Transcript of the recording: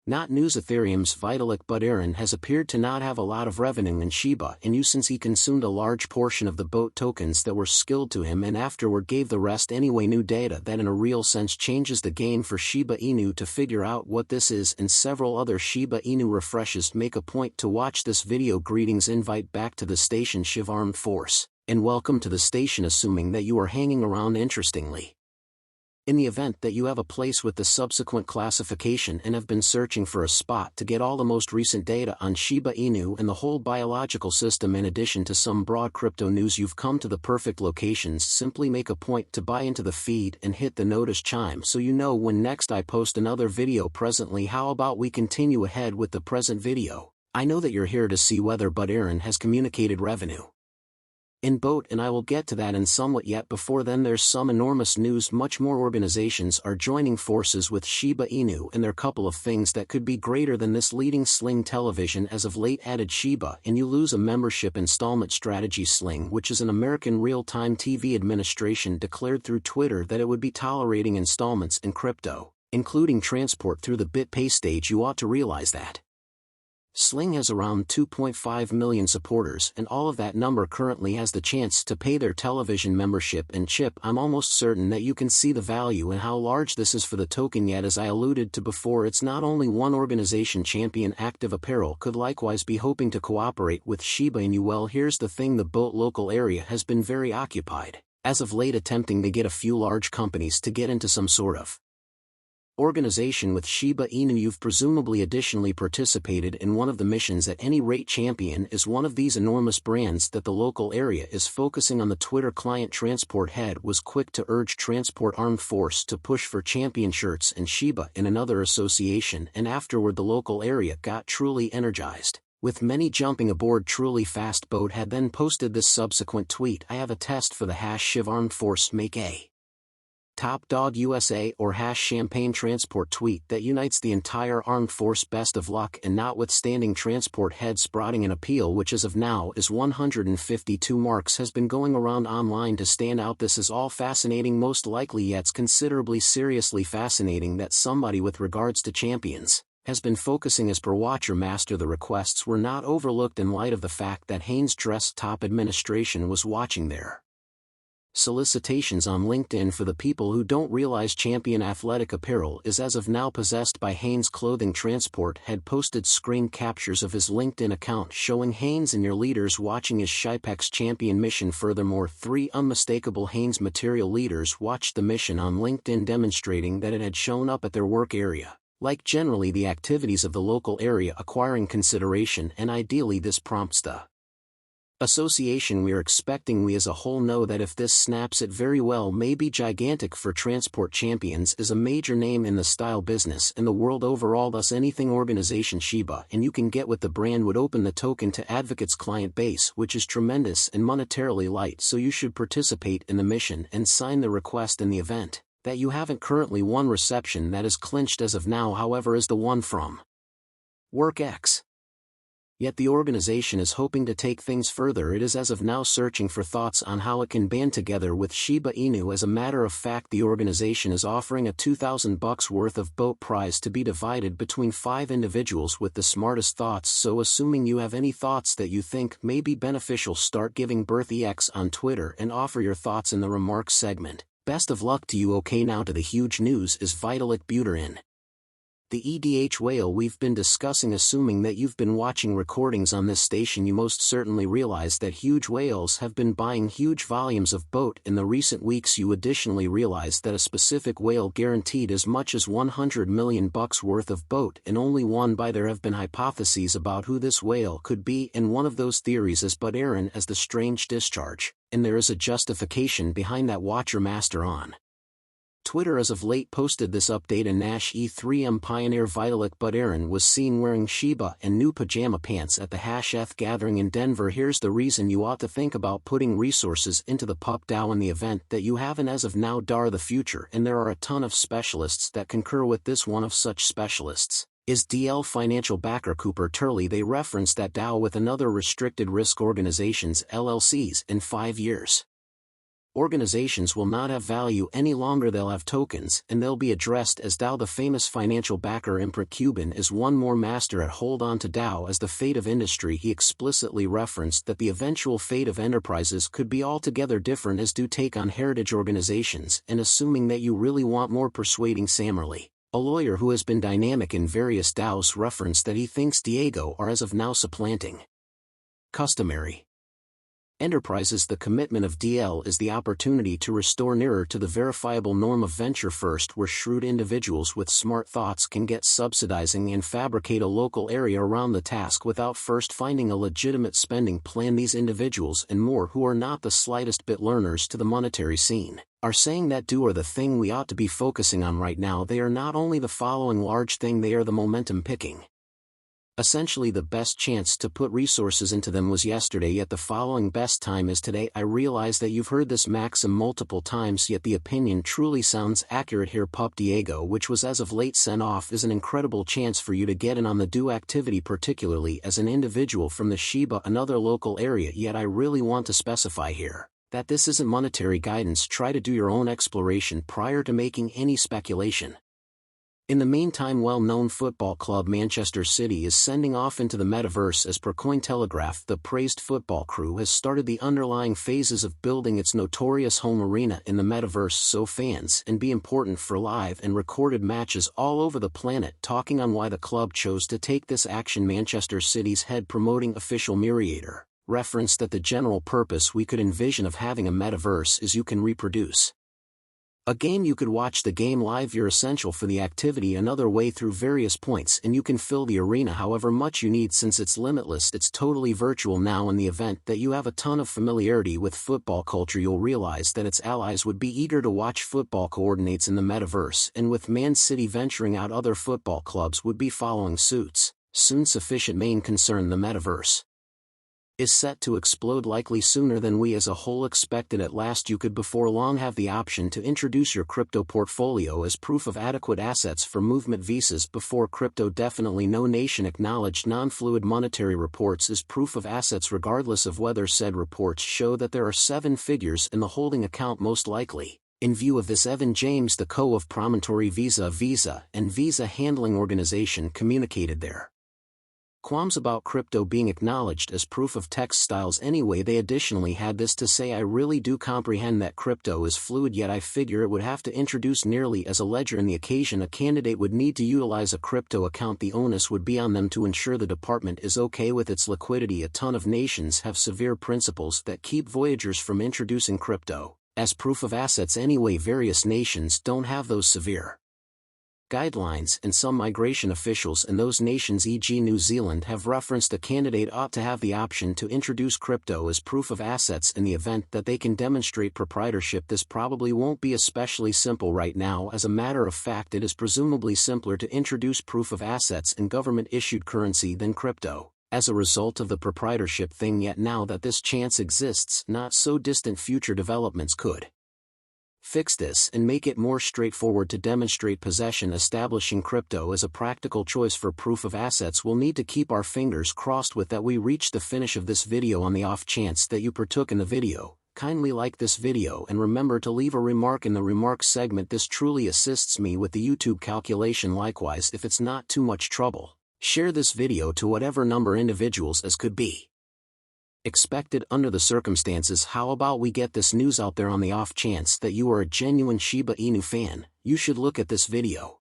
Not news. Ethereum's Vitalik Buterin has appeared to not have a lot of revenue in Shiba Inu since he consumed a large portion of the BOT tokens that were skilled to him and afterward gave the rest anyway. New data that in a real sense changes the game for Shiba Inu. To figure out what this is and several other Shiba Inu refreshes, make a point to watch this video. Greetings, invite back to the station Shiv Armed Force, and welcome to the station. Assuming that you are hanging around. Interestingly, in the event that you have a place with the subsequent classification and have been searching for a spot to get all the most recent data on Shiba Inu and the whole biological system in addition to some broad crypto news, you've come to the perfect locations. Simply make a point to buy into the feed and hit the notice chime so you know when next I post another video. Presently, how about we continue ahead with the present video? I know that you're here to see whether Buterin has communicated revenue in BOT, and I will get to that in somewhat. Yet before then, there's some enormous news. Much more organizations are joining forces with Shiba Inu, and there are a couple of things that could be greater than this. Leading Sling Television as of late added Shiba Inu lose a membership installment strategy. Sling, which is an American real-time TV administration, declared through Twitter that it would be tolerating installments in crypto, including transport through the BitPay stage. You ought to realize that Sling has around 2.5 million supporters, and all of that number currently has the chance to pay their television membership and chip. I'm almost certain that you can see the value and how large this is for the token. Yet as I alluded to before, it's not only one organization. Champion Active Apparel could likewise be hoping to cooperate with Shiba Inu. Well, here's the thing, the BOT local area has been very occupied as of late, attempting to get a few large companies to get into some sort of organization with Shiba Inu. You've presumably additionally participated in one of the missions. At any rate, Champion is one of these enormous brands that the local area is focusing on. The Twitter client Transport Head was quick to urge Transport Armed Force to push for Champion shirts and Shiba in another association, and afterward the local area got truly energized, with many jumping aboard truly fast. BOT had then posted this subsequent tweet: I have a test for the #Shiv Armed Force, make a Top Dog USA or #Champagne Transport tweet that unites the entire armed force. Best of luck. And notwithstanding Transport Head sprouting an appeal which as of now is 152 marks has been going around online to stand out, this is all fascinating, most likely, yet considerably seriously fascinating, that somebody with regards to champions has been focusing. As per Watcher Master, the requests were not overlooked in light of the fact that Haynes Dress Top administration was watching their solicitations on LinkedIn. For the people who don't realize, Champion Athletic Apparel is as of now possessed by Haynes Clothing. Transport had posted screen captures of his LinkedIn account showing Haynes and your leaders watching his Shipex Champion mission. Furthermore, 3 unmistakable Haynes material leaders watched the mission on LinkedIn, demonstrating that it had shown up at their work area, like generally the activities of the local area acquiring consideration, and ideally this prompts the association we are expecting. We as a whole know that if this snaps, it very well may be gigantic for Transport. Champions is a major name in the style business and the world overall, thus anything organization Shiba and you can get with the brand would open the token to advocates' client base, which is tremendous and monetarily light. So you should participate in the mission and sign the request. In the event that you haven't currently, one reception that is clinched as of now, however, is the one from WorkX. Yet the organization is hoping to take things further. It is as of now searching for thoughts on how it can band together with Shiba Inu. As a matter of fact, the organization is offering a $2,000 worth of BOT prize to be divided between 5 individuals with the smartest thoughts. So assuming you have any thoughts that you think may be beneficial, start giving birth EX on Twitter and offer your thoughts in the remarks segment. Best of luck to you. Okay, now to the huge news. Is Vitalik Buterin the EDH whale we've been discussing? Assuming that you've been watching recordings on this station, you most certainly realize that huge whales have been buying huge volumes of BOT in the recent weeks. You additionally realize that a specific whale guaranteed as much as $100 million worth of BOT, and only one buy. There have been hypotheses about who this whale could be, and one of those theories is Buterin as the strange discharge, and there is a justification behind that. Watcher Master on Twitter as of late posted this update. A Nash E3M pioneer Vitalik Buterin was seen wearing Shiba and new pajama pants at the #ETH gathering in Denver. Here's the reason you ought to think about putting resources into the pup DAO in the event that you haven't as of now. DAR the future, and there are a ton of specialists that concur with this. One of such specialists is DL financial backer Cooper Turley. They reference that DAO with another restricted risk organizations LLCs in 5 years Organizations will not have value any longer, they'll have tokens, and they'll be addressed as DAO. The famous financial backer imprint Cuban is one more master at hold on to DAO as the fate of industry. He explicitly referenced that the eventual fate of enterprises could be altogether different as do take on heritage organizations, and assuming that you really want more, persuading Sammerly, a lawyer who has been dynamic in various DAOs, referenced that he thinks Diego are as of now supplanting customary enterprises. The commitment of DL is the opportunity to restore nearer to the verifiable norm of venture first, where shrewd individuals with smart thoughts can get subsidizing and fabricate a local area around the task without first finding a legitimate spending plan. These individuals and more, who are not the slightest bit learners to the monetary scene, are saying that do are the thing we ought to be focusing on right now. They are not only the following large thing, they are the momentum picking. Essentially the best chance to put resources into them was yesterday, yet the following best time is today. I realize that you've heard this maxim multiple times, yet the opinion truly sounds accurate here. Pup Diego, which was as of late sent off, is an incredible chance for you to get in on the do activity, particularly as an individual from the Shiba, another local area. Yet I really want to specify here that this isn't monetary guidance. Try to do your own exploration prior to making any speculation. In the meantime, well-known football club Manchester City is sending off into the Metaverse. As per Cointelegraph, the praised football crew has started the underlying phases of building its notorious home arena in the Metaverse, so fans and be important for live and recorded matches all over the planet. Talking on why the club chose to take this action, Manchester City's head promoting official Myriader referenced that the general purpose we could envision of having a Metaverse is you can reproduce a game, you could watch the game live, you're essential for the activity another way through various points, and you can fill the arena however much you need. Since it's limitless, it's totally virtual now. In the event that you have a ton of familiarity with football culture, you'll realize that its allies would be eager to watch football coordinates in the Metaverse, and with Man City venturing out, other football clubs would be following suits soon. Sufficient main concern, the Metaverse is set to explode likely sooner than we as a whole expected. At last, you could before long have the option to introduce your crypto portfolio as proof of adequate assets for movement visas. Before crypto, definitely no nation acknowledged non-fluid monetary reports as proof of assets, regardless of whether said reports show that there are 7 figures in the holding account. Most likely, in view of this, Evan James, the co of Promontory Visa and Visa Handling Organization, communicated their qualms about crypto being acknowledged as proof of text styles. Anyway, they additionally had this to say: I really do comprehend that crypto is fluid, yet I figure it would have to introduce nearly as a ledger in the occasion. A candidate would need to utilize a crypto account. The onus would be on them to ensure the department is okay with its liquidity. A ton of nations have severe principles that keep voyagers from introducing crypto as proof of assets. Anyway, various nations don't have those severe guidelines, and some migration officials in those nations, e.g. New Zealand, have referenced a candidate ought to have the option to introduce crypto as proof of assets in the event that they can demonstrate proprietorship. This probably won't be especially simple right now. As a matter of fact, it is presumably simpler to introduce proof of assets in government-issued currency than crypto, as a result of the proprietorship thing. Yet now that this chance exists, not so distant future developments could fix this and make it more straightforward to demonstrate possession. Establishing crypto as a practical choice for proof of assets. We'll need to keep our fingers crossed with that. We reach the finish of this video. On the off chance that you partook in the video, kindly like this video and remember to leave a remark in the remarks segment. This truly assists me with the YouTube calculation. Likewise, if it's not too much trouble, share this video to whatever number individuals as could be expected under the circumstances. How about we get this news out there? On the off chance that you are a genuine Shiba Inu fan, you should look at this video.